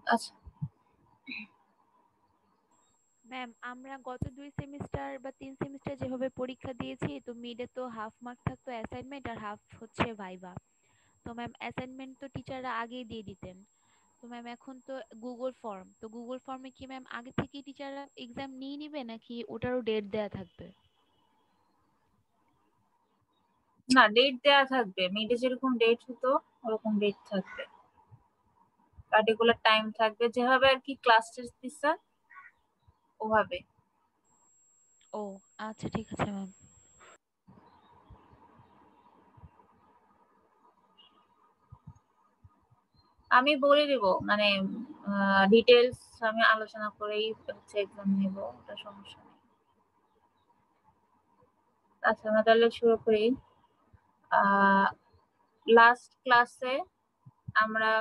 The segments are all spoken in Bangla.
আচ্ছা ম্যাম আমরা গত 2 সেমিস্টার বা 3 সেমিস্টার যেভাবে পরীক্ষা দিয়েছি, তো মিডে তো হাফ মার্ক থাকতো অ্যাসাইনমেন্ট আর হাফ হচ্ছে ভাইবা। তো ম্যাম অ্যাসাইনমেন্ট তো টিচাররা আগেই দিয়ে দিতেন। তো ম্যাম এখন তো গুগল ফর্ম, তো গুগল ফর্মে কি ম্যাম আগে থেকেই টিচাররা এক্সাম নিয়ে নিবে নাকি ওটারও ডেট দেয়া থাকবে? না, ডেট দেয়া থাকবে, মিডে যেরকম ডেট হতো ওরকম ডেট থাকবে, পার্টিকুলার টাইম থাকবে, যেভাবে আর কি ক্লাস টেস্ট দিচ্ছে ওভাবে। ও আচ্ছা, ঠিক আছে ম্যাম। আমি বলে দিব, মানে ডিটেলস আমি আলোচনা করেই হচ্ছে এক্সাম নিব, ওটা সমস্যা নেই। আচ্ছা আমরা তাহলে শুরু করি। লাস্ট ক্লাসে আমরা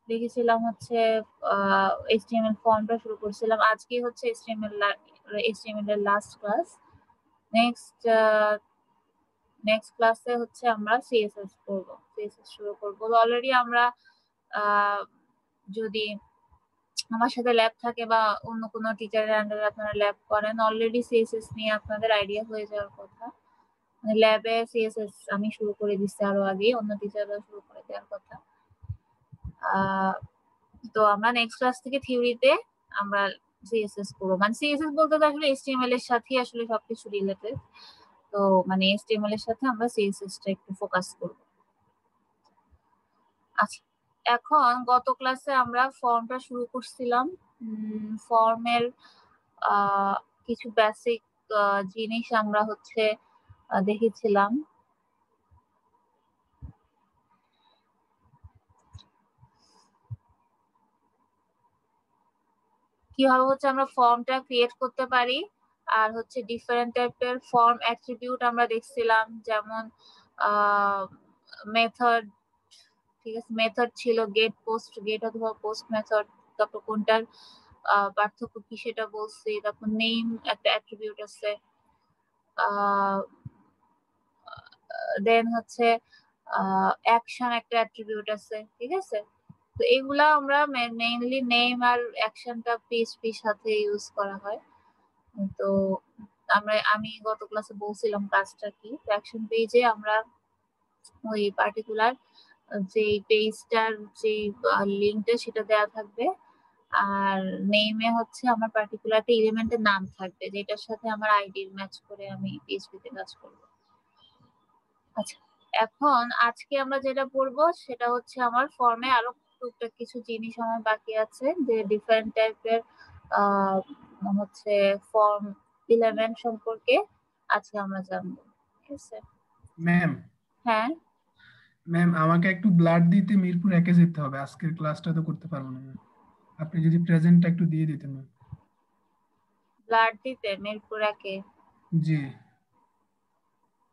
দেখেছিলাম হচ্ছে এইচটিএমএল ফর্মটা শুরু করছিলাম, আজকে হচ্ছে এইচটিএমএল এর লাস্ট ক্লাস। নেক্সট নেক্সট ক্লাসে হচ্ছে আমরা সিএসএস করব, সিএসএস শুরু করব। অলরেডি আমরা আহ, যদি আমার সাথে ল্যাব থাকে বা অন্য কোনো টিচারের আন্ডারে আপনারা ল্যাব করেন, অলরেডি সিএসএস নিয়ে আপনাদের আইডিয়া হয়ে যাওয়ার কথা। মানে ল্যাবে সিএসএস আমি শুরু করে দিচ্ছি আরো আগে, অন্য টিচাররা শুরু করে দেওয়ার কথা। আহ তো আমরা নেক্সট ক্লাস থেকে থিওরিতে আমরা সিএসএস করবো, মানে সিএসএস বলতে তো আসলে এইচটিএমএল এর সাথেই আসলে সবকিছু রিলেটেড। তো মানে এইচটিএমএল এর সাথে আমরা সিএসএস টা একটু ফোকাস করব। আচ্ছা, এখন গত ক্লাসে আমরা ফর্মটা শুরু করছিলাম। ফর্মের আহ কিছু বেসিক জিনিস আমরা হচ্ছে দেখেছিলাম। কিভাবে হচ্ছে আমরা ফর্মটা ক্রিয়েট করতে পারি, আর হচ্ছে ডিফারেন্ট টাইপের ফর্ম অ্যাট্রিবিউট আমরা দেখছিলাম, যেমন মেথড। ঠিক আছে, মেথড ছিল গেট, পোস্ট গেট অথবা পোস্ট মেথড। তারপর কোনটার পার্থক্য কি সেটা বলছি। তারপর নেম একটা অ্যাট্রিবিউট আছে। দেন হচ্ছে অ্যাকশন একটা অ্যাট্রিবিউট আছে, ঠিক আছে। তো এগুলা আমরা মেইনলি নেম আর অ্যাকশনটা পিএইচপির সাথে ইউজ করা হয়। তো আমি গত ক্লাসে বলছিলাম কাজটা কি। অ্যাকশন পেজে আমরা ওই পার্টিকুলার যে পেজটার যে লিঙ্কটা সেটা দেওয়া থাকবে, আর নেমে হচ্ছে আমার পার্টিকুলার একটা এলিমেন্টের নাম থাকবে যেটার সাথে আমার আইডির ম্যাচ করে আমি পিএইচপিতে কাজ করব। আচ্ছা, এখন আজকে আমরা যেটা পড়বো সেটা হচ্ছে আমার ফর্মে আরো টুকটাক কিছু জিনিস আমার বাকি আছে, যে ডিফারেন্ট টাইপের হচ্ছে ফর্ম এলিমেন্ট সম্পর্কে আজকে আমরা জানবো, ঠিক আছে। ম্যাম, হ্যাঁ, ম্যাম আমাকে একটু ব্লাড দিতে মিরপুর একে যেতে হবে, আজকের ক্লাসটা তো করতে পারবো না ম্যাম। আপনি যদি প্রেজেন্টটা একটু দিয়ে দিতেন ম্যাম। ব্লাড দিতে মিরপুর একে? জি,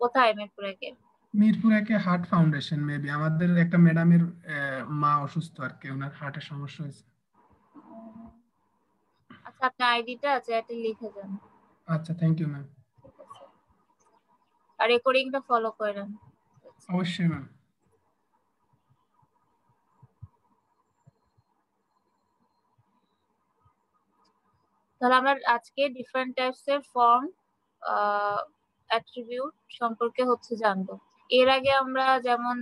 কোথায় মিরপুর একে? মিরপুর একে হার্ট ফাউন্ডেশন, মেবি আমাদের একটা ম্যাডামের মা অসুস্থ আর কি, ওনার হার্টের সমস্যা হয়েছে। আচ্ছা, আপনার আইডিটা চ্যাটে লিখে যান। আচ্ছা, থ্যাংক ইউ ম্যাম। ঠিক আছে, আর রেকর্ডিংটা ফলো করেন। অবশ্যই ম্যাম। তাহলে আমরা আজকে ডিফারেন্ট টাইপস এর ফর্ম অ্যাট্রিবিউট সম্পর্কে হচ্ছে জানবো। এর আগে আমরা যেমন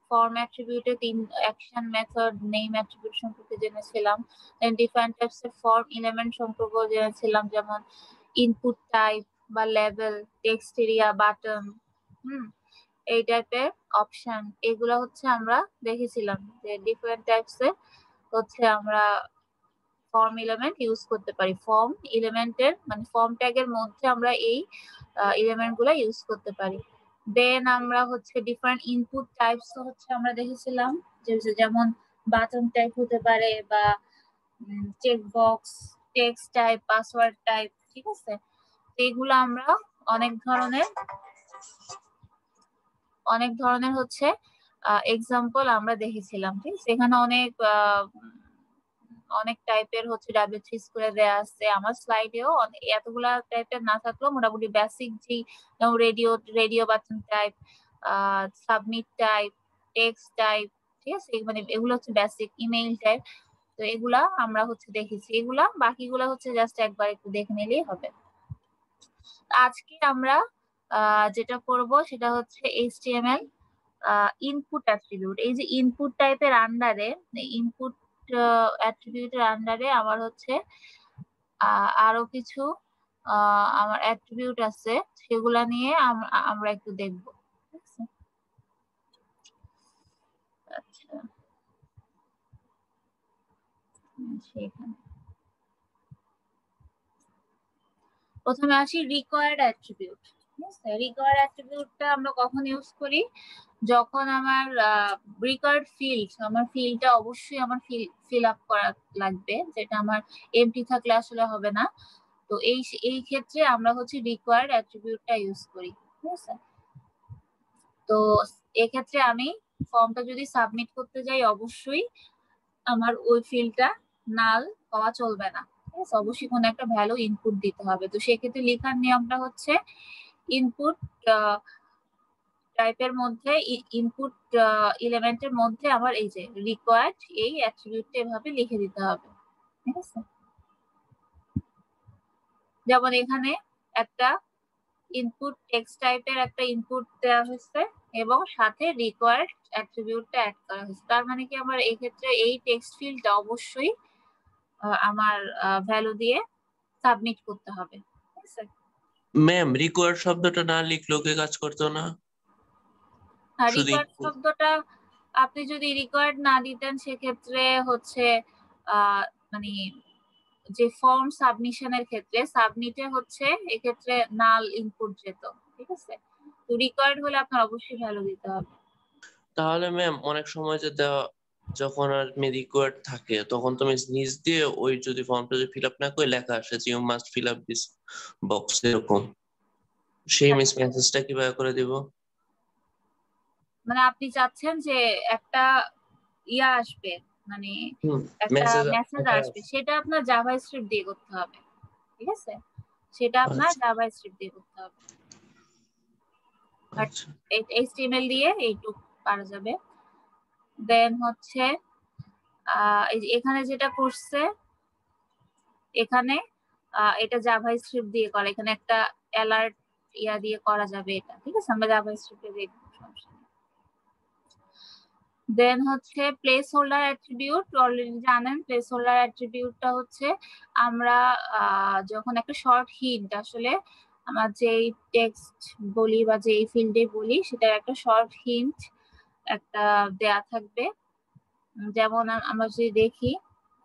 ফর্ম অ্যাট্রিবিউটে 3 অ্যাকশন, মেথড, নেম অ্যাট্রিবিউট সম্পর্কে জেনেছিলাম। ডিফারেন্ট টাইপস এর ফর্ম এলিমেন্ট সম্পর্কে জেনেছিলাম, যেমন ইনপুট টাইপ বা লেভেল, টেক্সট এরিয়া, বাটন, হুম, এই টাইপের অপশন। এগুলো হচ্ছে আমরা দেখেছিলাম যে ডিফারেন্ট টাইপস এর হচ্ছে আমরা ফর্ম এলিমেন্ট ইউজ করতে পারি। ফর্ম এলিমেন্টের মানে ফর্ম ট্যাগের মধ্যে আমরা এই এলিমেন্ট গুলো ইউজ করতে পারি। দেন আমরা হচ্ছে ডিফারেন্ট ইনপুট টাইপস হচ্ছে আমরা দেখেছিলাম, যেমন বাটন টাইপ হতে পারে বা check box, text type, password type, ঠিক আছে। এগুলো আমরা অনেক ধরনের অনেক ধরনের হচ্ছে এক্সাম্পল আমরা দেখেছিলাম, ঠিক আছে। এখানে অনেক অনেক টাইপের হচ্ছে ডাব্লিউ3 স্কুলে দেয়া আছে, আমার স্লাইডেও এতগুলা টাইপের না থাকলেও মোটামুটি বেসিক যে radio radio button type, submit type, text type, ঠিক আছে। মানে এগুলো হচ্ছে বেসিক। ইমেইল টাইপ, তো এগুলা আমরা হচ্ছে দেখেছি, এগুলা বাকিগুলা হচ্ছে জাস্ট একবার একটু দেখে নিলেই হবে। আজকে আমরা যেটা করব সেটা হচ্ছে HTML ইনপুট অ্যাট্রিবিউট। এই যে ইনপুট টাইপের আন্ডারে, ইনপুট অ্যাট্রিবিউটের আন্ডারে আমার হচ্ছে আরো কিছু আমার অ্যাট্রিবিউট আছে, সেগুলা নিয়ে আমরা একটু দেখব। ঠিক আছে, আচ্ছা সেখানে প্রথমে আসি রিকোয়ার্ড অ্যাট্রিবিউট। ঠিক আছে, রিকোয়ার্ড অ্যাট্রিবিউটটা আমরা কখন ইউজ করি? যখন আমার রিকোয়ার্ড ফিল্ড, আমার ফিল্ডটা অবশ্যই আমার ফিল আপ করা লাগবে, যেটা আমার এমটি থাকলে আসলে হবে না। তো এই ক্ষেত্রে আমরা হচ্ছে রিকোয়ার্ড অ্যাট্রিবিউটটা ইউজ করি। ঠিক আছে, তো এক্ষেত্রে আমি ফর্মটা যদি সাবমিট করতে যাই অবশ্যই আমার ওই ফিল্ডটা নাল হওয়া চলবে না। ঠিক আছে, অবশ্যই কোনো একটা ভ্যালু ইনপুট দিতে হবে। তো সেক্ষেত্রে লেখার নিয়মটা হচ্ছে ইনপুট টাইপের মধ্যে, ইনপুট এলিমেন্টের মধ্যে আমার এই যে রিকোয়ার্ড এই অ্যাট্রিবিউটটা এভাবে লিখে দিতে হবে। ঠিক আছে, যেমন এখানে একটা ইনপুট টেক্সট টাইপের একটা ইনপুট দেওয়া হয়েছে এবং সাথে রিকোয়ার্ড অ্যাট্রিবিউটটা অ্যাড করা হয়েছে। তার মানে কি আমার এই ক্ষেত্রে এই টেক্সট ফিল্ডটা অবশ্যই আমার ভ্যালু দিয়ে সাবমিট করতে হবে। ঠিক আছে, ম্যাম রিকোয়ার্ড শব্দটা না লিখলেও কি কাজ করতো না? শুধু রিকোয়ার্ড শব্দটা আপনি যদি রিকোয়ার্ড না দিতেন সেক্ষেত্রে হচ্ছে মানে যে ফর্ম সাবমিশনের ক্ষেত্রে সাবমিটে হচ্ছে এক্ষেত্রে নাল ইনপুট যেত। ঠিক আছে, তো রিকোয়ার্ড হলে আপনার অবশ্যই ভ্যালু দিতে হবে। তাহলে ম্যাম অনেক সময় যে দেওয়া যখন আর রিকোয়ার্ড থাকে তখন তুমি নিজ দিয়ে ওই যদি ফর্মটা যদি ফিল আপ না করে লেখা আসে যে you must fill up this box এরকম, সেই মিস মেসেজটা কিভাবে করে দিব? মানে আপনি চাচ্ছেন যে একটা ইয়া আসবে, মানে একটা মেসেজ মেসেজ আসবে, সেটা আপনার জাভাস্ক্রিপ্ট দিয়ে করতে হবে। ঠিক আছে, সেটা আপনার আচ্ছা জাভাস্ক্রিপ্ট দিয়ে করতে হবে, বাট আচ্ছা HTML দিয়ে এইটুকু পারা যাবে। দেন হচ্ছে এই যে এখানে যেটা করছে, এখানে এটা জাভাস্ক্রিপ্ট দিয়ে করা, এখানে একটা অ্যালার্ট ইয়া দিয়ে করা যাবে এটা। ঠিক আছে, আমরা জাভাস্ক্রিপ্টে দেখব, সমস্যা নেই। দেন হচ্ছে প্লেস হোল্ডার অ্যাট্রিবিউট, অলরেডি জানেন প্লেস হোল্ডার অ্যাট্রিবিউটটা হচ্ছে আমরা যখন একটা শর্ট হিন্ট, আসলে আমার যেই টেক্সট বলি বা যেই ফিল্ডে বলি সেটার একটা শর্ট হিন্ট একটা দেয়া থাকবে। যেমন আমরা যদি দেখি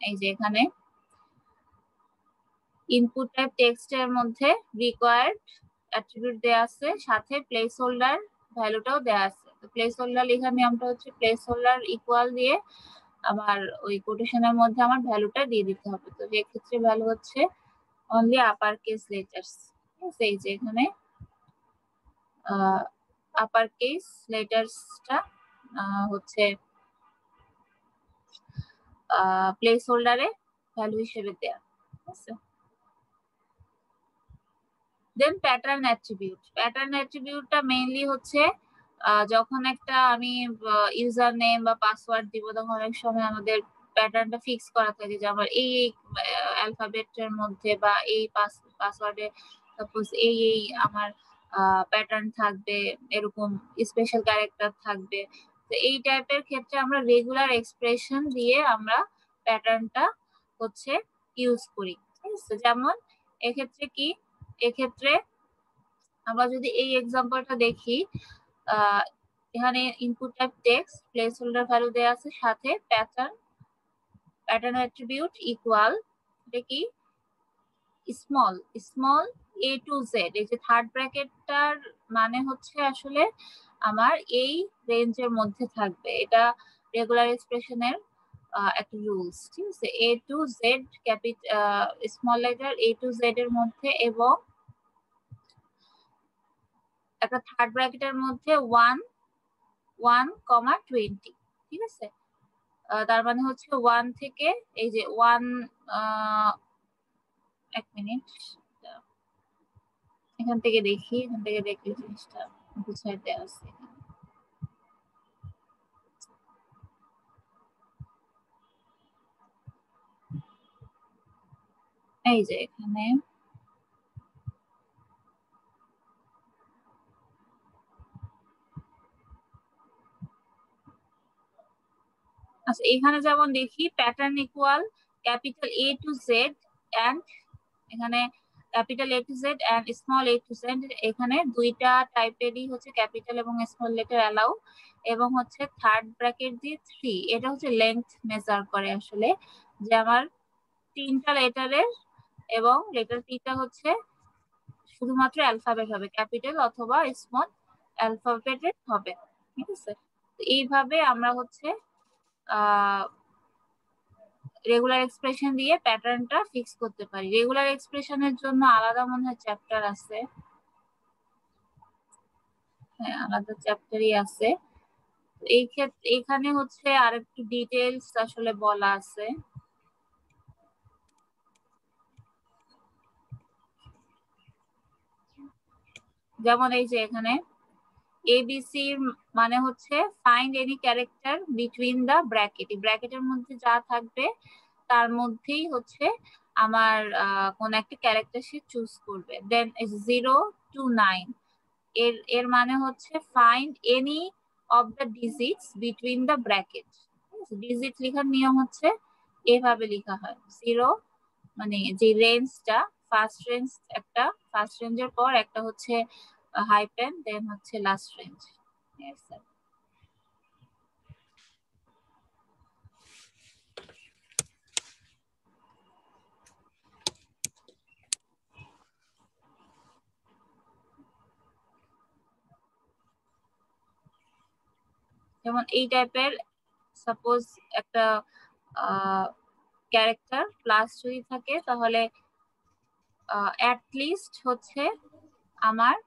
এই যে এখানে ইনপুট টাইপ টেক্সটের মধ্যে রিকোয়ার্ড অ্যাট্রিবিউট দেয়া আছে, সাথে প্লেস হোল্ডার ভ্যালুটাও দেয়া আছে। তো প্লেস হোল্ডার লেখার নিয়মটা হচ্ছে প্লেস হোল্ডার ইকুয়াল দিয়ে আমার ওই কোটেশনের মধ্যে আমার ভ্যালুটা দিয়ে দিতে হবে। তো এই ক্ষেত্রে ভ্যালু হচ্ছে অনলি আপার কেস লেটার্স। ঠিক আছে, এই যে এখানে আপার কেস লেটার্সটা হচ্ছে প্লেস হোল্ডারে ভ্যালু হিসেবে দেয়া। ঠিক আছে, দেন প্যাটার্ন অ্যাট্রিবিউট। প্যাটার্ন অ্যাট্রিবিউটটা মেইনলি হচ্ছে যখন একটা আমি ইউজার নেম বা পাসওয়ার্ড দিব তখন অনেক সময় আমাদের প্যাটার্নটা ফিক্স করা থাকে যে আমার এই অ্যালফাবেটের মধ্যে বা এই পাসওয়ার্ডে সাপোজ এই আমার প্যাটার্ন থাকবে, এরকম স্পেশাল ক্যারেক্টার থাকবে। তো এই টাইপের ক্ষেত্রে আমরা রেগুলার এক্সপ্রেশন দিয়ে আমরা প্যাটার্নটা হচ্ছে ইউজ করি। ঠিক আছে, যেমন এক্ষেত্রে কি, এক্ষেত্রে আমরা যদি এই এক্সাম্পলটা দেখি, এখানে input type text, place holder value দেয়া আছে, সাথে প্যাটার্ন অ্যাট্রিবিউট ইকুয়াল, এটা কি small small a to z। এই যে থার্ড ব্র্যাকেটটার মানে হচ্ছে আসলে আমার এই রেঞ্জের মধ্যে থাকবে, এটা রেগুলার এক্সপ্রেশনের একটা রুলস। ঠিক আছে, a to z small letter a to z এর মধ্যে এবং একটা থার্ড ব্র্যাকেটের মধ্যে 1,20। ঠিক আছে, তার মানে হচ্ছে 1 থেকে এই যে 1, এক মিনিট এখান থেকে দেখি, এখান থেকে দেখলে জিনিসটা বুঝাইতে আছে। এই যে এখানে আচ্ছা এখানে যেমন দেখি pattern equal capital A to Z and এখানে capital A to Z and small a to z, এখানে দুইটা টাইপেরই হচ্ছে ক্যাপিটাল এবং স্মল লেটার অ্যালাউ, এবং হচ্ছে থার্ড ব্র্যাকেট দিয়ে 3, এটা হচ্ছে লেন্থ মেজার করে আসলে, যে আমার তিনটা লেটারের এবং লেটার তিনটা হচ্ছে শুধুমাত্র অ্যালফাবেট হবে, ক্যাপিটাল অথবা স্মল অ্যালফাবেটের হবে, ঠিক আছে। এইভাবে আমরা হচ্ছে রেগুলার এক্সপ্রেশন দিয়ে প্যাটার্নটা ফিক্স করতে পারি। রেগুলার এক্সপ্রেশনের জন্য আলাদা মনে হয় চ্যাপ্টার আছে, হ্যাঁ আলাদা চ্যাপ্টারই আছে। এই ক্ষেত্রে এখানে হচ্ছে আরেকটু ডিটেইলস আসলে বলা আছে। যেমন এই যে এখানে এবিসি মানে হচ্ছে find any character between the bracket, ব্র্যাকেটের মধ্যে যা থাকবে তার মধ্যেই হচ্ছে আমার কোন একটা ক্যারেক্টার সে চুজ করবে। দেন 0 to 9 এর মানে হচ্ছে find any of the digits between the bracket. Digit লেখার নিয়ম হচ্ছে এভাবে লেখা হয়, 0 মানে যে রেঞ্জটা ফার্স্ট রেঞ্জ, একটা ফার্স্ট রেঞ্জের পর একটা হচ্ছে হাইপেন, দেন হচ্ছে লাস্ট রেঞ্জ। যেমন এই টাইপের সাপোজ একটা ক্যারেক্টার প্লাস যদি থাকে তাহলে অ্যাটলিস্ট হচ্ছে আমার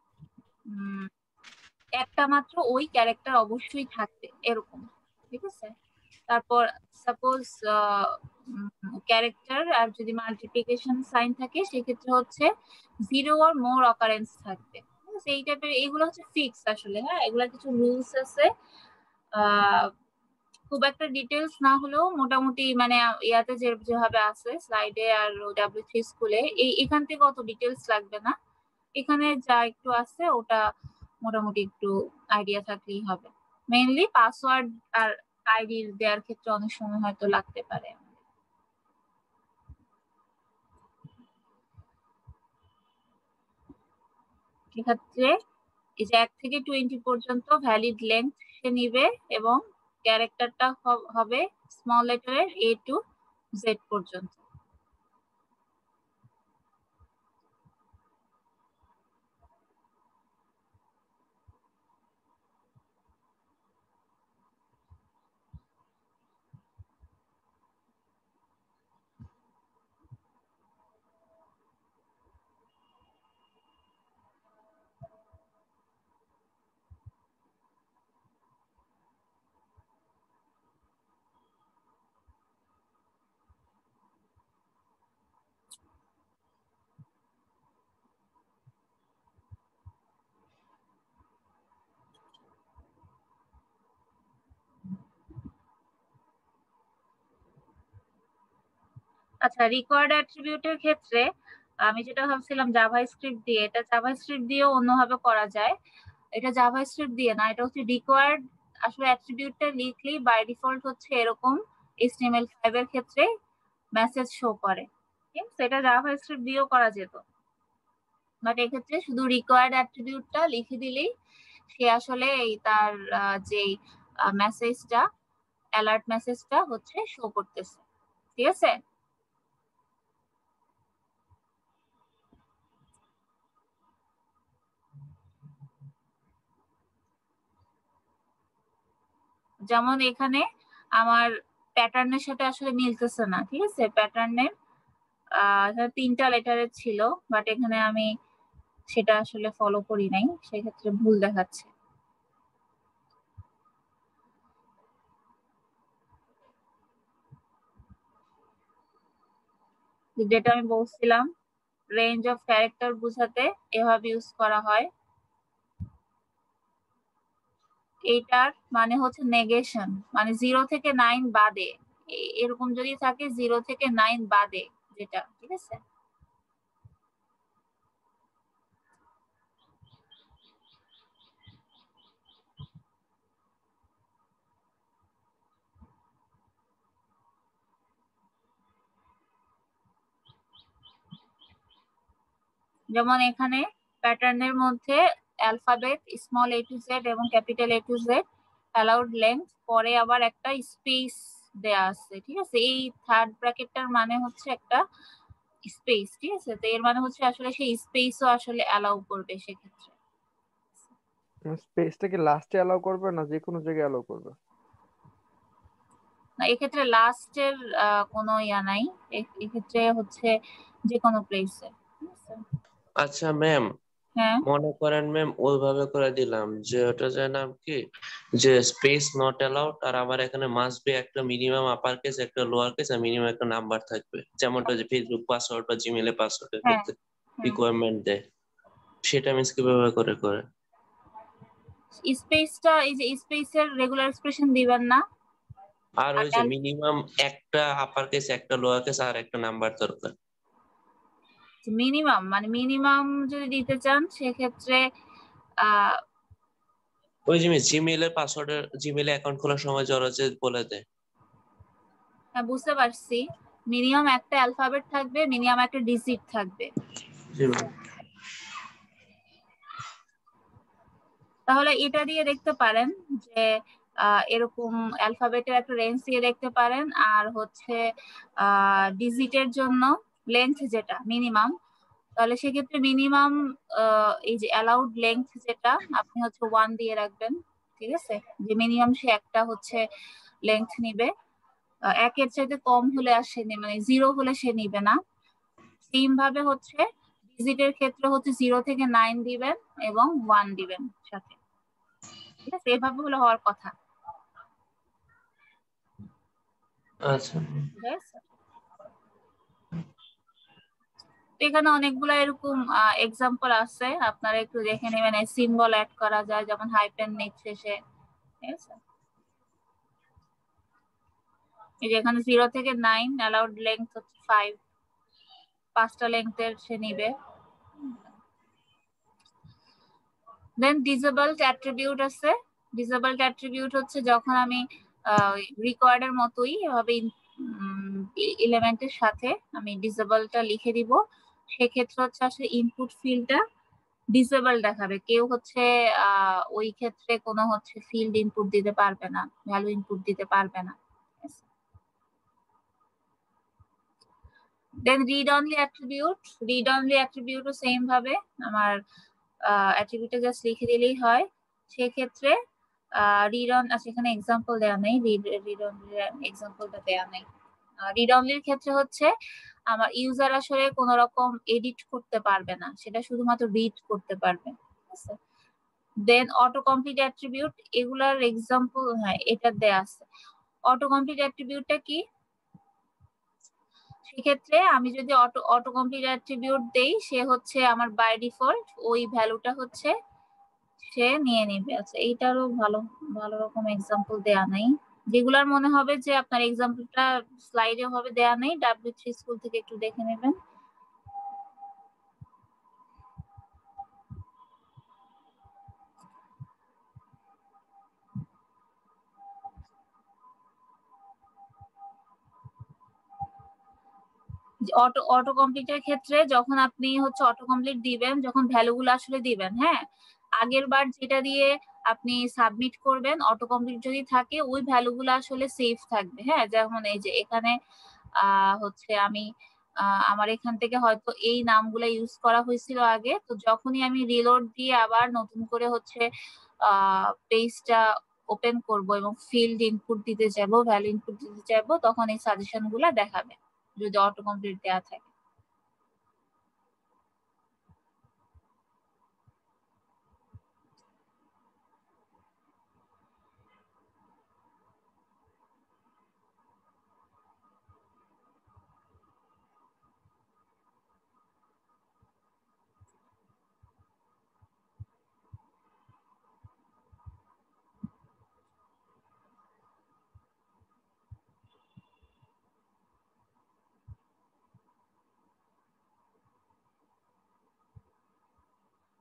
একটা মাত্র ওই ক্যারেক্টার অবশ্যই থাকবে এরকম, ঠিক আছে। তারপর সাপোজ ক্যারেক্টার আর যদি মাল্টিপ্লিকেশন সাইন থাকে সেক্ষেত্রে হচ্ছে 0 or more অকারেন্স থাকবে, এই টাইপের। এইগুলো হচ্ছে ফিক্স আসলে, হ্যাঁ এগুলা কিছু রুলস আছে, খুব একটা ডিটেলস না হলেও মোটামুটি মানে ইয়াতে যেভাবে আছে স্লাইডে আর W3 স্কুলে, এখান থেকে অত ডিটেলস লাগবে না, এখানে যা একটু আছে ওটা মোটামুটি একটু আইডিয়া থাকলেই হবে। মেইনলি পাসওয়ার্ড আর আইডি দেওয়ার ক্ষেত্রে অনেক সময় হয়তো লাগতে পারে। এক্ষেত্রে এই যে 1 থেকে 20 পর্যন্ত ভ্যালিড লেন্থ সে নিবে এবং ক্যারেক্টারটা হবে স্মল লেটারের A to Z পর্যন্ত। আচ্ছা রিকোয়ার্ড অ্যাট্রিবিউটের ক্ষেত্রে আমি যেটা ভাবছিলাম জাভাস্ক্রিপ্ট দিয়ে, এটা জাভাস্ক্রিপ্ট দিয়েও অন্যভাবে করা যায়। এটা জাভাস্ক্রিপ্ট দিয়ে না, এটা হচ্ছে রিকোয়ার্ড আসলে অ্যাট্রিবিউটটা লিখলেই বাই ডিফল্ট হচ্ছে এরকম HTML5 এর ক্ষেত্রে মেসেজ শো করে, ঠিক আছে। এটা জাভাস্ক্রিপ্ট দিয়েও করা যেত, বাট এক্ষেত্রে শুধু রিকোয়ার্ড অ্যাট্রিবিউটটা লিখে দিলেই সে আসলে এই তার যেই মেসেজটা অ্যালার্ট মেসেজটা হচ্ছে শো করতেছে, ঠিক আছে। যেমন এখানে আমার প্যাটার্নের সাথে আসলে মিলতেছে না, ঠিক আছে। প্যাটার্নের তিনটা লেটারের ছিল, বাট এখানে আমি সেটা আসলে ফলো করি নাই, সেক্ষেত্রে ভুল দেখাচ্ছে। যেটা আমি বলছিলাম রেঞ্জ অফ ক্যারেক্টার বোঝাতে এভাবে ইউজ করা হয়। এইটার মানে হচ্ছে নেগেশন, মানে 0 থেকে 9 বাদে, এরকম যদি থাকে 0 থেকে 9 বাদে যেটা, ঠিক আছে। যেমন এখানে প্যাটার্নের মধ্যে alphabet small a to z এবং capital A to z allowed length, পরে আবার একটা স্পেস দেয়া আছে, ঠিক আছে। এই থার্ড ব্র্যাকেটটার মানে হচ্ছে একটা স্পেস, ঠিক আছে। তো এর মানে হচ্ছে আসলে সেই স্পেসও আসলে অ্যালাউ করবে সেক্ষেত্রে। স্পেসটা কি লাস্টে অ্যালাউ করবে না যে কোনো জায়গায় অ্যালাউ করবে? না, এক্ষেত্রে লাস্টের কোনো ইয়া নাই, এক্ষেত্রে হচ্ছে যে কোনো প্লেসে। আচ্ছা ম্যাম, হ্যাঁ মনে করেন ম্যাম ওইভাবে করে দিলাম যে ওটা যে নাম কি, যে স্পেস নট অ্যালাউড, আর আমার এখানে মাস্ট বি একটা মিনিমাম আপার কেস একটা লোয়ার কেস আর মিনিমাম একটা নাম্বার থাকবে, যেমনটা যে ফেসবুক পাসওয়ার্ড বা জিমেইলে পাসওয়ার্ডের হ্যাঁ ক্ষেত্রে রিকোয়ারমেন্ট দেয়, সেটা মিন্স কিভাবে করে করে? স্পেসটা, এই যে স্পেসের রেগুলার এক্সপ্রেশন দিবেন না। আর ওই যে মিনিমাম একটা আপার কেস একটা লোয়ার কেস আর একটা নাম্বার দরকার। মিনিমাম মানে মিনিমাম যদি দিতে চান সেক্ষেত্রে ওই যে জিমেইলের পাসওয়ার্ডের জিমেইলে অ্যাকাউন্ট খোলার সময় যারা যে বলে দেয়। হ্যাঁ বুঝতে পারছি, মিনিমাম একটা অ্যালফাবেট থাকবে, মিনিমাম একটা ডিজিট থাকবে। তাহলে এটা দিয়ে দেখতে পারেন যে এরকম অ্যালফাবেটের একটা রেঞ্জ দিয়ে দেখতে পারেন, আর হচ্ছে ডিজিটের জন্য লেন্থ যেটা মিনিমাম, তাহলে সেক্ষেত্রে মিনিমাম এই যে অ্যালাউড লেন্থ যেটা আপনি হচ্ছে 1 দিয়ে রাখবেন, ঠিক আছে। যে মিনিমাম সে একটা হচ্ছে লেন্থ নিবে, একের চাইতে কম হলে আর সে মানে 0 হলে সে নিবে না। সেম ভাবে হচ্ছে ডিজিটের ক্ষেত্রে হচ্ছে 0 থেকে 9 দিবেন এবং 1 দিবেন সাথে, ঠিক আছে। এভাবে হলে হওয়ার কথা। আচ্ছা, এখানে অনেকগুলো এরকম এক্সাম্পল আছে, আপনারা একটু দেখে নেবেন। সিম্বল অ্যাড করা যায়, যেমন হাইপেন নেক শেষে, ঠিক আছে। এই যে এখানে 0 থেকে 9 অ্যালাউড লেন্থ হচ্ছে 5, 5টা লেন্থের সে নিবে। দেন ডিসেবলড অ্যাট্রিবিউট আছে। ডিসেবলড অ্যাট্রিবিউট হচ্ছে যখন আমি রিকোয়ার্ডের মতোই এভাবে এলিমেন্টের সাথে আমি ডিসেবলটা লিখে দিব, সেক্ষেত্রে হচ্ছে আসলে ইনপুট ফিল্ডটা ডিসেবল দেখাবে। কেউ হচ্ছে ওই ক্ষেত্রে কোনো হচ্ছে ফিল্ড ইনপুট দিতে পারবে না, ভ্যালু ইনপুট দিতে পারবে না। Then read only attribute. Read only অ্যাট্রিবিউটও সেম ভাবে আমার অ্যাট্রিবিউটে জাস্ট লিখে দিলেই হয়। সেক্ষেত্রে রিড অন, আচ্ছা এখানে এক্সাম্পল দেওয়া নেই, রিড অনলি এক্সাম্পলটা দেওয়া নেই। রিড অনলির ক্ষেত্রে হচ্ছে আমার ইউজার আসলে কোন রকম এডিট করতে পারবে না, সেটা শুধুমাত্র রিড করতে পারবে, ঠিক আছে। দেন অটো কমপ্লিট অ্যাট্রিবিউট, এগুলার এক্সাম্পল হ্যাঁ এটা দেয়া আছে। অটো কমপ্লিট অ্যাট্রিবিউটটা কি? সেক্ষেত্রে আমি যদি অটো কমপ্লিট অ্যাট্রিবিউট দেই, সে হচ্ছে আমার বাই ডিফল্ট ওই ভ্যালুটা হচ্ছে সে নিয়ে নিবে। আচ্ছা এইটারও ভালো ভালো রকম এক্সাম্পল দেয়া নাই, যেগুলার মনে হবে যে আপনার এক্সাম্পলটা স্লাইডে হবে দেয়া নেই, W3 স্কুল থেকে একটু দেখে নেবেন। অটো কমপ্লিটের ক্ষেত্রে যখন আপনি হচ্ছে অটো কমপ্লিট দিবেন, যখন ভ্যালুগুলো আসলে দিবেন, হ্যাঁ আগের বার যেটা দিয়ে আপনি সাবমিট করবেন, অটো কমপ্লিট যদি থাকে ওই ভ্যালুগুলো আসলে সেভ থাকবে। হ্যাঁ যেমন এই যে এখানে হচ্ছে আমি আমার এখান থেকে হয়তো এই নামগুলো ইউজ করা হয়েছিল আগে, তো যখনই আমি রিলোড দিয়ে আবার নতুন করে হচ্ছে পেজটা ওপেন করব এবং ফিল্ড ইনপুট দিতে চাইবো, ভ্যালু ইনপুট দিতে চাইবো, তখন এই সাজেশন গুলা দেখাবে যদি অটো কমপ্লিট দেওয়া থাকে।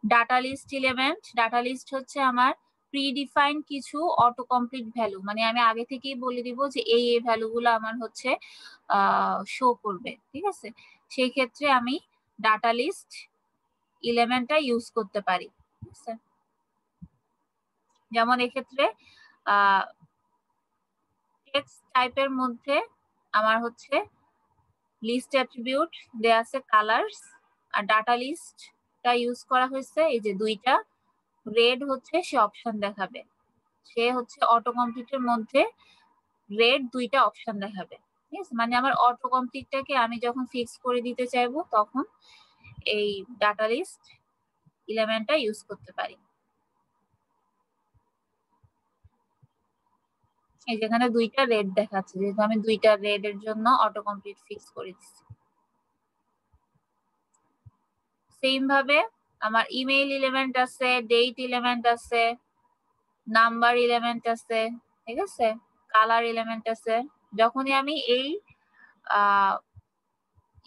Data list element, data list হচ্ছে আমার প্রিডিফাইন্ড কিছু অটো কমপ্লিট ভ্যালু, মানে আমি আগে থেকেই বলে দিব যে এই ভ্যালুগুলো আমার হচ্ছে শো করবে, ঠিক আছে। সেই ক্ষেত্রে আমি ডাটা লিস্ট এলিমেন্টটা ইউজ করতে পারি। ঠিক আছে, যেমন এক্ষেত্রে টেক্সট টাইপের মধ্যে আমার হচ্ছে লিস্ট অ্যাট্রিবিউট দেয়া আছে কালার্স, আর ডাটা লিস্টটা ইউজ করা হয়েছে এই যে দুইটা। রেড হচ্ছে সে অপশন দেখাবে, সে হচ্ছে অটো কমপ্লিটের মধ্যে রেড দুইটা অপশন দেখাবে। ঠিক আছে, মানে আমার অটো কমপ্লিটটাকে আমি যখন ফিক্স করে দিতে চাইবো তখন এই ডাটা লিস্ট এলিমেন্টটা ইউজ করতে পারি। এই যেখানে দুইটা রেড দেখাচ্ছে, যেহেতু আমি দুইটা রেড এর জন্য অটো কমপ্লিট ফিক্স করে দিচ্ছি। সেম ভাবে আমার ইমেইল এলিমেন্ট আছে, ডেট এলিমেন্ট আছে, নাম্বার এলিমেন্ট আছে, ঠিক আছে, কালার এলিমেন্ট আছে। যখনই আমি এই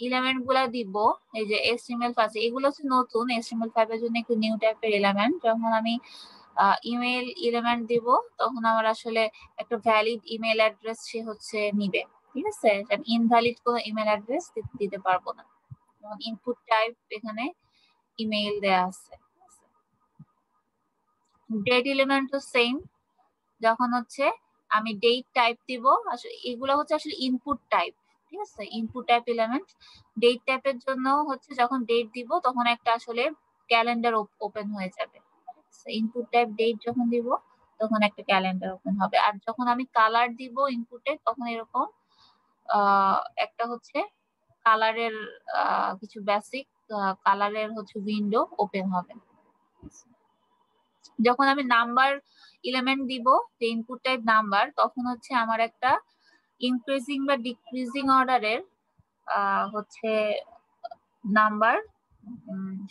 এলিমেন্ট গুলা দিব, এই যে HTML5 এগুলো হচ্ছে নতুন, HTML5 এর জন্য একটু নিউ টাইপের এলিমেন্ট। যখন আমি ইমেইল এলিমেন্ট দিব তখন আমার আসলে একটা ভ্যালিড ইমেল অ্যাড্রেস সে হচ্ছে নিবে। ঠিক আছে, ইনভ্যালিড কোনো ইমেল অ্যাড্রেস দিতে পারবো না। যেমন ইনপুট টাইপ এখানে ইমেইল দেয়া আছে। ডেট এলিমেন্টও সেম, যখন হচ্ছে আমি ডেট টাইপ দিব, আসলে এগুলো হচ্ছে আসলে ইনপুট টাইপ। ঠিক আছে, ইনপুট টাইপ এলিমেন্ট। ডেট টাইপের জন্য হচ্ছে যখন ডেট দিব তখন একটা আসলে ক্যালেন্ডার ওপেন হয়ে যাবে। ইনপুট টাইপ ডেট যখন দিব তখন একটা ক্যালেন্ডার ওপেন হবে। আর যখন আমি কালার দিব ইনপুটে তখন এরকম একটা হচ্ছে কালারের কিছু বেসিক কালারের হচ্ছে উইন্ডো ওপেন হবে। যখন আমি নাম্বার এলিমেন্ট দিব, যে ইনপুট টাইপ নাম্বার, তখন হচ্ছে আমার একটা ইনক্রিজিং বা ডিক্রিজিং অর্ডারের হচ্ছে নাম্বার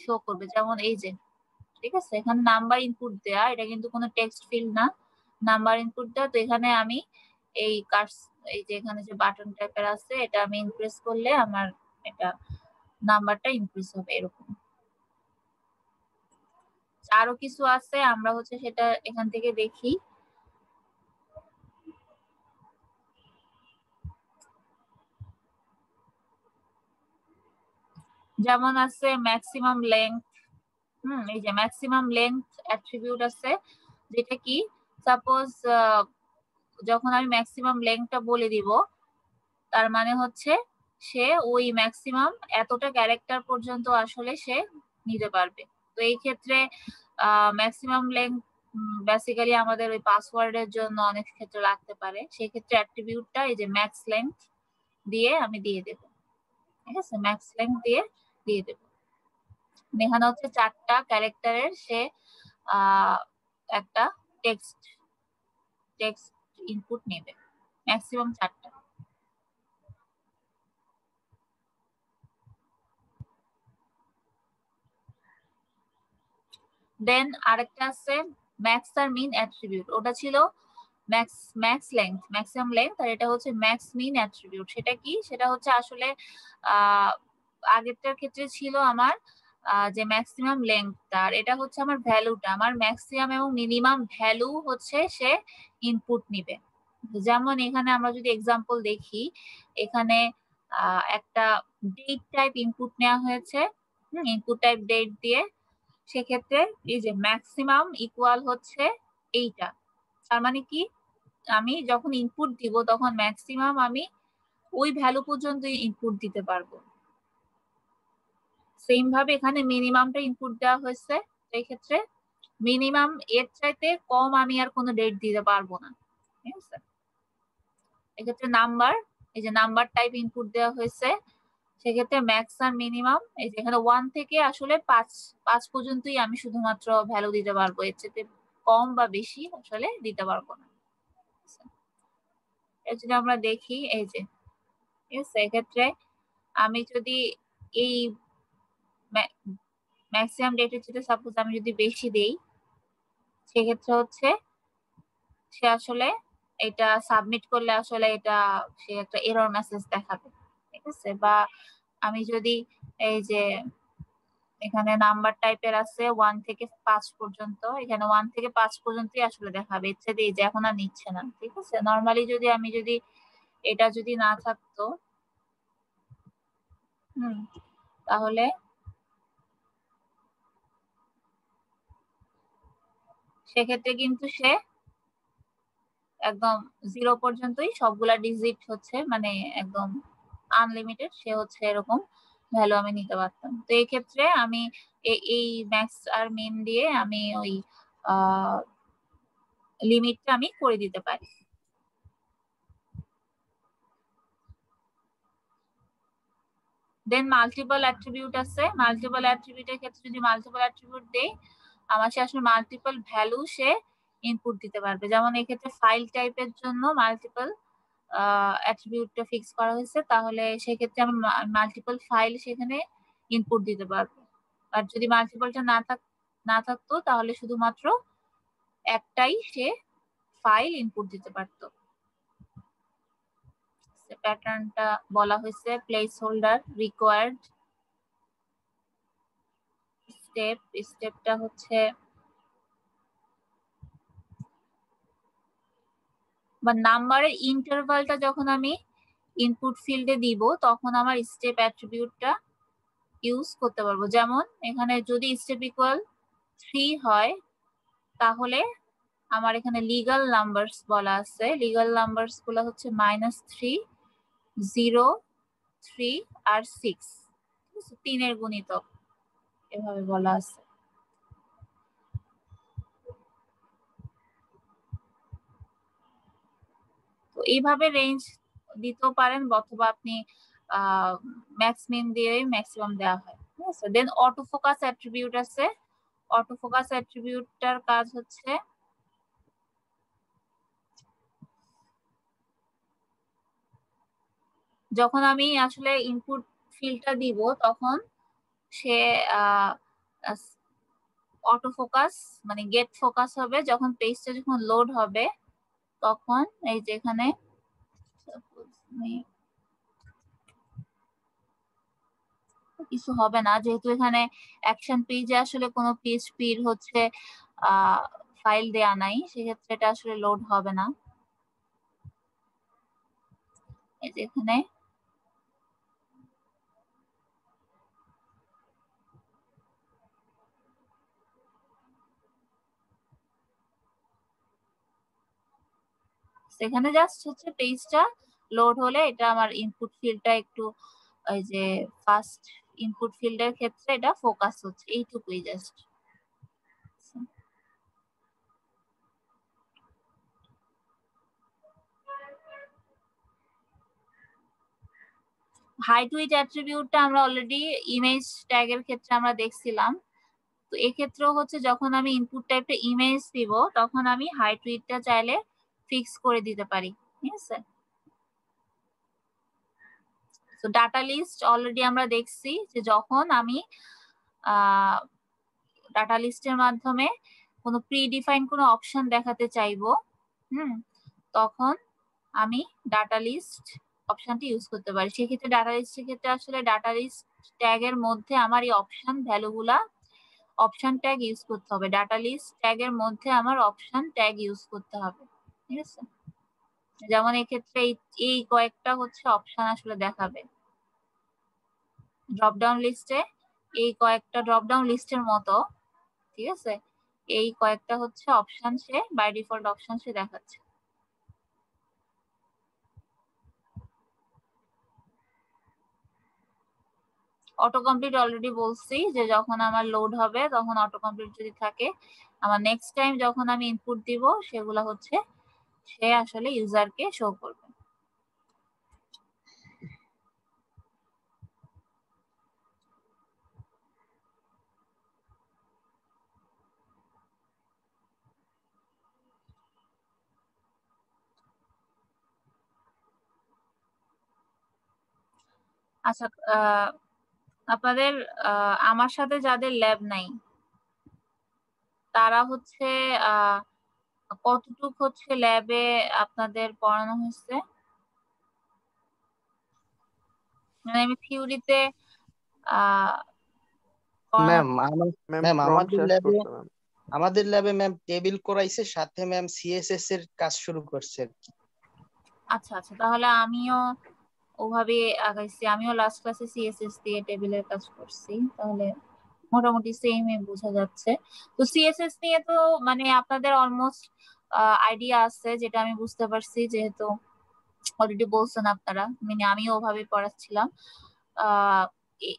শো করবে। যেমন এই যে, ঠিক আছে, এখানে নাম্বার ইনপুট দেয়া, এটা কিন্তু কোনো টেক্সট ফিল্ড না, নাম্বার ইনপুট দেয়া। তো এখানে আমি এই এই যে এখানে যে বাটন টাইপের আছে এটা আমি ইনক্রিজ করলে আমার এটা নাম্বারটা ইনক্রিজ হবে এরকম। আরো কিছু আছে, আমরা হচ্ছে সেটা এখান থেকে দেখি। যেমন আছে ম্যাক্সিমাম লেংথ। এই যে ম্যাক্সিমাম লেংথ অ্যাট্রিবিউট আছে, যেটা কি সাপোজ যখন আমি ম্যাক্সিমাম লেংথটা বলে দিব তার মানে হচ্ছে সে ওই ম্যাক্সিমাম এতটা ক্যারেক্টার পর্যন্ত আসলে সে নিতে পারবে। তো এই ক্ষেত্রে ম্যাক্সিমাম লেংথ বেসিক্যালি আমাদের ওই পাসওয়ার্ডের জন্য অনেক ক্ষেত্রে লাগতে পারে। সেই ক্ষেত্রে অ্যাট্রিবিউটটা এই যে ম্যাক্স লেংথ দিয়ে আমি দিয়ে দেব। ঠিক আছে, ম্যাক্স লেংথ দিয়ে দেব। এখানে হচ্ছে 4টা ক্যারেক্টারের সে একটা টেক্সট ইনপুট নেবে, ম্যাক্সিমাম 4টা। দেন আরেকটা আছে ম্যাক্স আর মিন অ্যাট্রিবিউট, ওটা ছিল ম্যাক্স লেংথ, ম্যাক্সিমাম লেংথ, আর এটা হচ্ছে ম্যাক্স মিন অ্যাট্রিবিউট। সেটা কি, সেটা হচ্ছে আসলে আগেরটার ক্ষেত্রে ছিল আমার যে ম্যাক্সিমাম লেংথ, আর এটা হচ্ছে আমার ভ্যালুটা, আমার ম্যাক্সিমাম এবং মিনিমাম ভ্যালু হচ্ছে সে ইনপুট নিবে। যেমন এখানে আমরা যদি এক্সাম্পল দেখি, এখানে একটা ডেট টাইপ ইনপুট নেওয়া হয়েছে, ইনপুট টাইপ ডেট দিয়ে। সেক্ষেত্রে এই যে ম্যাক্সিমাম ইকুয়াল হচ্ছে এইটা, তার মানে কি আমি যখন ইনপুট দিব তখন ম্যাক্সিমাম আমি ওই ভ্যালু পর্যন্ত ইনপুট দিতে পারবো। সেম ভাবে এখানে মিনিমামটা ইনপুট দেওয়া হয়েছে, সেই ক্ষেত্রে মিনিমাম এর চাইতে কম আমি আর কোনো ডেট দিতে পারবো না। ঠিক আছে, এক্ষেত্রে নাম্বার, এই যে নাম্বার টাইপ ইনপুট দেওয়া হয়েছে, সেক্ষেত্রে ম্যাক্স আর মিনিমাম এই যে এখানে 1 থেকে আসলে 5 পর্যন্তই আমি শুধুমাত্র ভ্যালু দিতে পারবো, এর চেয়ে কম বা বেশি আসলে দিতে পারবো না। যদি আমরা দেখি এই যে, ঠিক আছে, এক্ষেত্রে আমি যদি এই ম্যাক্সিমাম ডেটের চেয়ে সাপোজ আমি যদি বেশি দেই, সেক্ষেত্রে হচ্ছে সে আসলে এটা সাবমিট করলে আসলে এটা সে একটা এরর মেসেজ দেখাবে। ঠিক আছে, বা আমি যদি এই যে এখানে নাম্বার টাইপের আছে 1 থেকে 5 পর্যন্ত, এখানে 1 থেকে 5 পর্যন্তই আসলে দেখাবে, এর চেয়ে এই যে এখন আর নিচ্ছে না। ঠিক আছে, নরমালি যদি আমি যদি এটা যদি না থাকতো তাহলে সেক্ষেত্রে কিন্তু সে একদম 0 পর্যন্তই সবগুলা ডিজিট হচ্ছে মানে একদম আনলিমিটেড, সে হচ্ছে এরকম ভ্যালু আমি নিতে পারতাম। তো এই ক্ষেত্রে আমি এই ম্যাক্স আর মিন দিয়ে আমি ওই লিমিটটা আমি করে দিতে পারি। দেন মাল্টিপল অ্যাট্রিবিউট আছে। মাল্টিপল অ্যাট্রিবিউটের ক্ষেত্রে যদি মাল্টিপল অ্যাট্রিবিউট দেই, আমার সে আসলে মাল্টিপল ভ্যালু সে ইনপুট দিতে পারবে। যেমন এই ক্ষেত্রে ফাইল টাইপের জন্য মাল্টিপল অ্যাট্রিবিউটটা ফিক্স করা হয়েছে, তাহলে সেক্ষেত্রে আমি মাল্টিপল ফাইল সেখানে ইনপুট দিতে পারবো। আর যদি মাল্টিপলটা না থাকতো তাহলে শুধুমাত্র একটাই সে ফাইল ইনপুট দিতে পারতো। প্যাটার্নটা বলা হয়েছে প্লেস হোল্ডার রিকোয়ার্ড স্টেপটা হচ্ছে বা নাম্বারের ইন্টারভালটা যখন আমি ইনপুট ফিল্ডে দিব তখন আমার স্টেপ অ্যাট্রিবিউটটা ইউজ করতে পারবো। যেমন এখানে যদি স্টেপ ইকুয়াল 3 হয় তাহলে আমার এখানে লিগ্যাল নাম্বারস বলা আছে, লিগ্যাল নাম্বারস গুলো হচ্ছে -3, 0, 3 আর 6, 3 এর গুণিতক এভাবে বলা আছে। তো এইভাবে রেঞ্জ দিতেও পারেন অথবা আপনি ম্যাক্স মিন দিয়ে ম্যাক্সিমাম দেওয়া হয়, ঠিক আছে। দেন অটো ফোকাস অ্যাট্রিবিউট আছে। অটো ফোকাস অ্যাট্রিবিউটটার কাজ হচ্ছে যখন আমি আসলে ইনপুট ফিল্ডটা দিব তখন সে অটো ফোকাস মানে গেট ফোকাস হবে। যখন পেজটা যখন লোড হবে তখন এই যে এখানে কিছু হবে না, যেহেতু এখানে অ্যাকশন পেজে আসলে কোনো পিএইচপির হচ্ছে ফাইল দেয়া নাই, সেক্ষেত্রে এটা আসলে লোড হবে না। এই যে এখানে সেখানে জাস্ট হচ্ছে পেজটা লোড হলে এটা আমার ইনপুট ফিল্ডটা একটু ওই যে ফার্স্ট ইনপুট ফিল্ডের ক্ষেত্রে এটা ফোকাস হচ্ছে, এইটুকুই জাস্ট। হাইট উইডথ অ্যাট্রিবিউটটা আমরা অলরেডি ইমেজ ট্যাগের ক্ষেত্রে আমরা দেখছিলাম। তো এক্ষেত্রেও হচ্ছে যখন আমি ইনপুট টাইপটা ইমেজ দিব তখন আমি হাইট উইডথটা চাইলে ফিক্স করে দিতে পারি, ঠিক আছে। তো ডাটা লিস্ট অলরেডি আমরা দেখছি যে যখন আমি ডাটা লিস্টের মাধ্যমে কোনো প্রিডিফাইন কোনো অপশন দেখাতে চাইবো, তখন আমি ডাটা লিস্ট অপশনটি ইউজ করতে পারি। সেক্ষেত্রে ডাটা লিস্টের ক্ষেত্রে আসলে ডাটা লিস্ট ট্যাগের মধ্যে আমার এই অপশন ভ্যালুগুলা অপশন ট্যাগ ইউজ করতে হবে। ডাটা লিস্ট ট্যাগের মধ্যে আমার অপশন ট্যাগ ইউজ করতে হবে, ঠিক আছে। যেমন এক্ষেত্রে এই কয়েকটা হচ্ছে অপশন আসলে দেখাবে ড্রপডাউন লিস্টে, এই কয়েকটা ড্রপডাউন লিস্টের মতো, ঠিক আছে। এই কয়েকটা হচ্ছে অপশন সে বাই ডিফল্ট অপশন সে দেখাচ্ছে। অটো কমপ্লিট অলরেডি বলছি যে যখন আমার লোড হবে তখন অটো কমপ্লিট যদি থাকে আমার নেক্সট টাইম যখন আমি ইনপুট দিব সেগুলো হচ্ছে সে আসলে ইউজারকে শো করবে। আচ্ছা, আপনাদের আমার সাথে যাদের ল্যাব নাই তারা হচ্ছে কতটুক হচ্ছে ল্যাবে আপনাদের পড়ানো হয়েছে? মানে আমি থিওরিতে ম্যাম ম্যাম ম্যাম প্রম শেষ করছে ম্যাম। আমাদের ল্যাবে ম্যাম টেবিল করাইছে, সাথে ম্যাম সিএসএস এর কাজ শুরু করছে আর কি। আচ্ছা আচ্ছা, তাহলে আমিও ওভাবে আগাইছি। আমিও লাস্ট ক্লাসে সিএসএস দিয়ে টেবিলের কাজ করছি, তাহলে মোটামুটি সেমই বোঝা যাচ্ছে। তো সিএসএস নিয়ে তো মানে আপনাদের অলমোস্ট আইডিয়া আছে, যেটা আমি বুঝতে পারছি, যেহেতু অলরেডি বলছেন আপনারা, মানে আমিও ওভাবে পড়াচ্ছিলাম।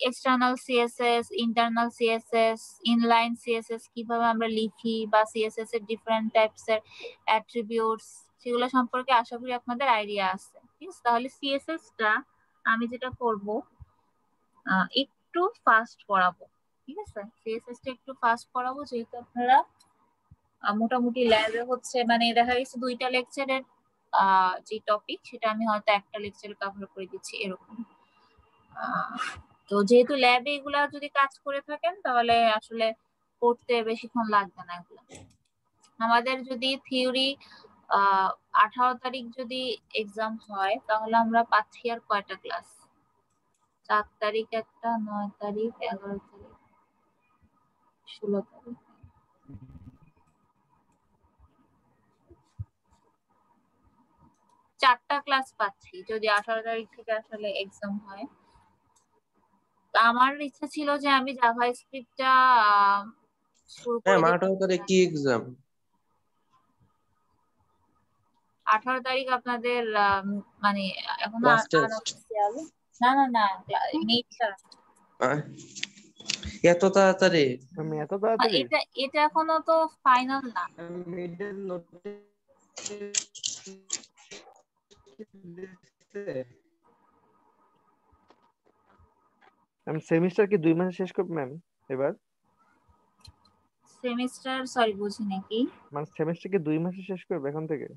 External CSS, internal CSS, inline CSS কিভাবে আমরা লিখি, বা সিএসএস এর ডিফারেন্ট টাইপস এর অ্যাট্রিবিউটস, সেগুলো সম্পর্কে আশা করি আপনাদের আইডিয়া আছে। ঠিক আছে, তাহলে সিএসএস টা আমি যেটা করব, একটু ফাস্ট পড়াবো। ঠিক আছে, সিএসএস টা একটু ফাস্ট পড়াবো, যেহেতু আপনারা মোটামুটি ল্যাবে হচ্ছে মানে দেখা গেছে 2টা লেকচারের যে টপিক, সেটা আমি হয়তো একটা লেকচারে কভার করে দিচ্ছি এরকম। তো যেহেতু ল্যাবে এগুলা যদি কাজ করে থাকেন, তাহলে আসলে পড়তে বেশিক্ষণ লাগবে না এগুলা। আমাদের যদি থিওরি 18 তারিখ যদি এক্সাম হয়, তাহলে আমরা পাচ্ছি আর কয়টা ক্লাস? 4 তারিখ একটা, 9 তারিখ, 11 তারিখ, 16 তারিখ, 4টা ক্লাস পাচ্ছি যদি 18 তারিখ থেকে আসলে এক্সাম হয়। আমার ইচ্ছা ছিল যে আমি জাভা স্ক্রিপ্টটা শুরু করে হ্যাঁ, দিতে। 18 তারিখ কি এক্সাম? 18 তারিখ আপনাদের মানে এখনো ক্লাস টেস্ট? আনঅফিসিয়াল। না না না, মিডটা। এত তাড়াতাড়ি? আমি এত তাড়াতাড়ি এটা এটা এখনো তো ফাইনাল না। মিডের নোটিস আমি সেমিস্টার কি 2 মাসে শেষ করব ম্যাম এবার? সেমিস্টার, সরি বুঝি নাকি? মানে সেমিস্টার কি 2 মাসে শেষ করবে এখন থেকে?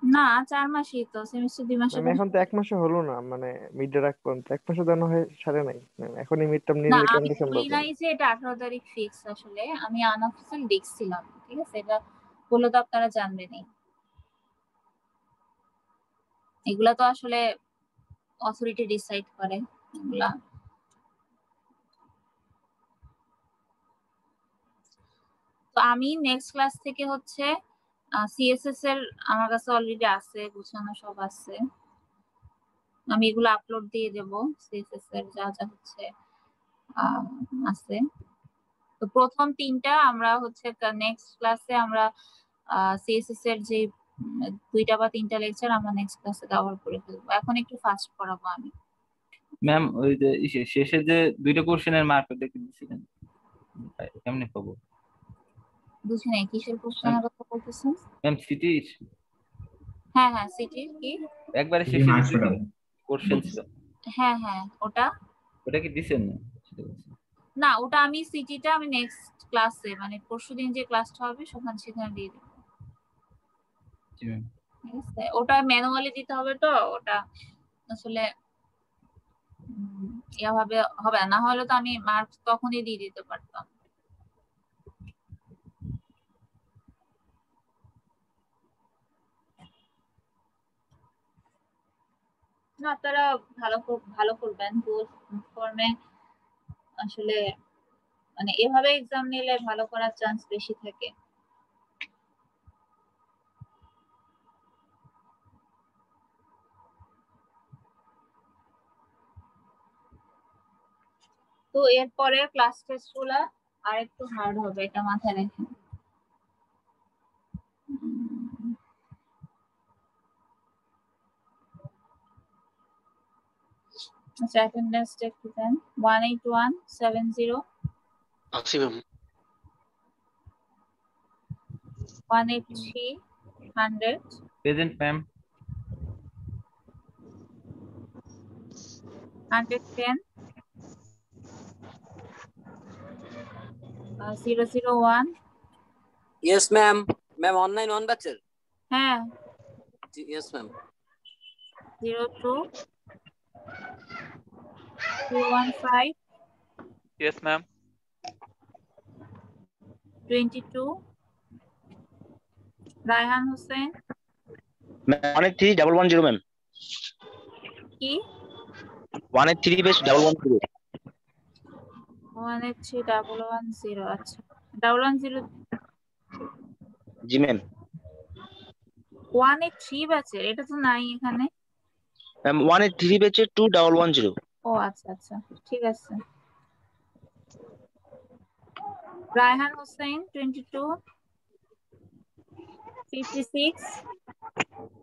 না, 4 মাসই তো, সেমিস্টার 2 মাসে মানে এখন তো 1 মাসে হলো না, মানে মিডে রাখ পর্যন্ত 1 মাসে দেওয়া হয় সারে নাই ম্যাম, এখনই মিড টার্ম না, নিলে আমি কেমনে সম্ভব? বলি নাই যে এটা 18 তারিখ ফিক্স। আসলে আমি আনঅফিসিয়াল দেখছিলাম। ঠিক আছে, এটা বলে তো আপনারা জানবেনই। এগুলা তো আসলে অথরিটি ডিসাইড করে এগুলা। তো আমি নেক্সট ক্লাস থেকে হচ্ছে সিএসএস এর আমার কাছে অলরেডি আছে, গুছানো সব আছে। আমি এগুলো আপলোড দিয়ে দেব, সিএসএস এর যা যা হচ্ছে আছে। তো প্রথম 3টা আমরা হচ্ছে নেক্সট ক্লাসে আমরা সিএসএস এর যে 2টা বা 3টা লেকচার আমরা নেক্সট ক্লাসে কভার করে ফেলবো। এখন একটু ফাস্ট পড়াবো আমি। ম্যাম ওই যে শেষে যে 2টা কোশ্চেনের মার্ক দেখে দিয়েছিলেন, কেমনে পাবো? বুঝি নাই কিসের কোশ্চেনের কথা বলতেছেন? ম্যাম সিটি, হ্যাঁ হ্যাঁ, সিটি কি? একবারে শেষে যে 2টা কোশ্চেন ছিল, হ্যাঁ হ্যাঁ, ওটা ওটা কি দিছেন না? সেটা বলছি। না, ওটা আমি সিটিটা আমি নেক্সট ক্লাসে মানে পরশুদিন যে ক্লাসটা হবে সেখানে দিয়ে দেবো। জি ম্যাম। ঠিক আছে, ওটা ম্যানুয়ালি দিতে হবে, তো ওটা আসলে এভাবে হবে না, হলে তো আমি মার্কস তখনই দিয়ে দিতে পারতাম। না, আপনারা ভালো করবেন। গুড ফর্মে আসলে মানে এভাবে এক্সাম নিলে ভালো করার চান্স বেশি থাকে। তো এরপরে ক্লাস টেস্ট গুলা আর একটু হার্ড হবে, এটা মাথায় রেখে। আচ্ছা, অ্যাটেন্ডেন্সটা একটু দেন। 18170 আছি ma'am. 183 100 present ma'am. 110 001 yes ma'am. Ma'am online on ব্যাচের? হ্যাঁ, জি yes ma'am. 02 215 Yes, ma'am. 22 Raihan Hossain. 183 ma'am. কি? 183 বেশ 110। 183 আচ্ছা 110। জি ম্যাম। 183 ব্যাচের, এটা তো নাই এখানে। ম্যাম 183 বেচে 2110। ও আচ্ছা আচ্ছা, ঠিক আছে। Raihan Hussain 22, 56,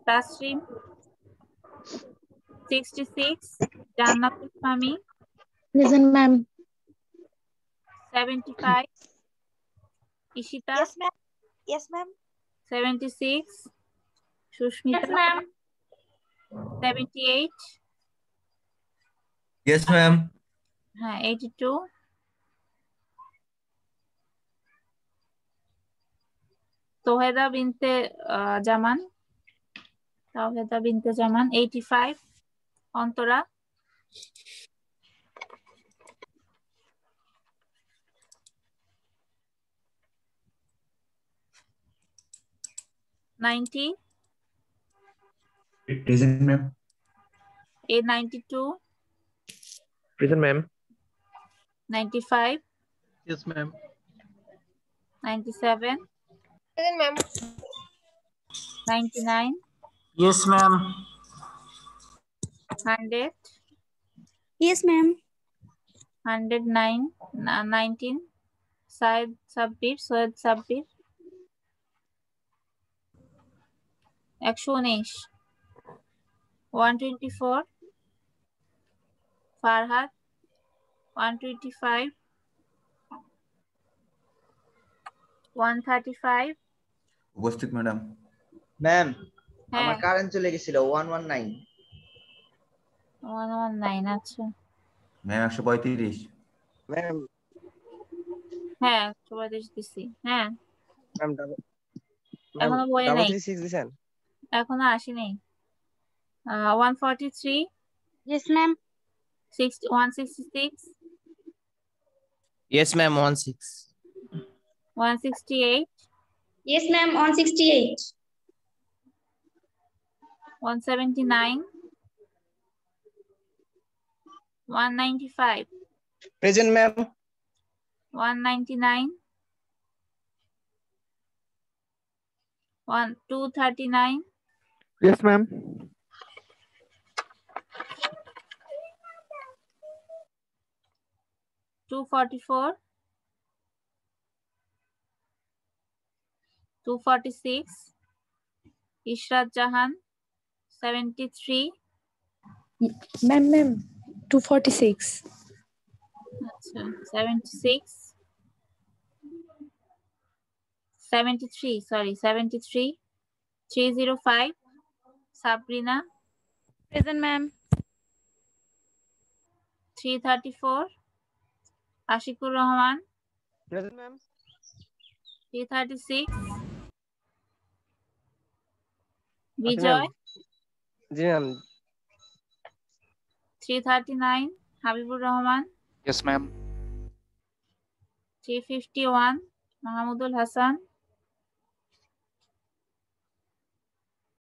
Tasrim 66, Jannatul Fami Present, ma'am. 75, Ishita Yes, ma'am. Yes, ma'am. 76, Yes, Shushmita ma'am. 78, Yes, ma'am. 82, Toheda Binte Jaman 85, Antara 90, Present, ma'am. A92, Present, ma'am. 95, Yes, ma'am. 97, Present, ma'am. 99, Yes, ma'am. 100, Yes, ma'am. 109, 19, Syed Sabbir 119, 124, Farhad 125, 135, উপস্থিত ম্যাডাম। ম্যাম আমার হ্যাঁ কারেন্ট চলে গেছিল 119 119, আচ্ছা ম্যাম 135। ম্যাম হ্যাঁ 44 দিছি, হ্যাঁ ম্যাম এখনো বলে ডাবল নাই, 36 দিছেন? এখনো আসেনি। 143, Yes, ma'am. 166, Yes, ma'am. 16. 168, Yes, ma'am. 168. 179, 195, Present, ma'am. 199, 239, Yes, ma'am. 244, 246, Ishrat Jahan 73, Ma'am. 246. আচ্ছা 76, 73, sorry 73, 305, Sabrina Present, ma'am. 334, Ashikur Rahman Present, ma'am. 336, আচ্ছা, Bijoy ma'am. জি ma'am 339, Habibur Rahman Yes, ma'am. 351, Mahamudul Hassan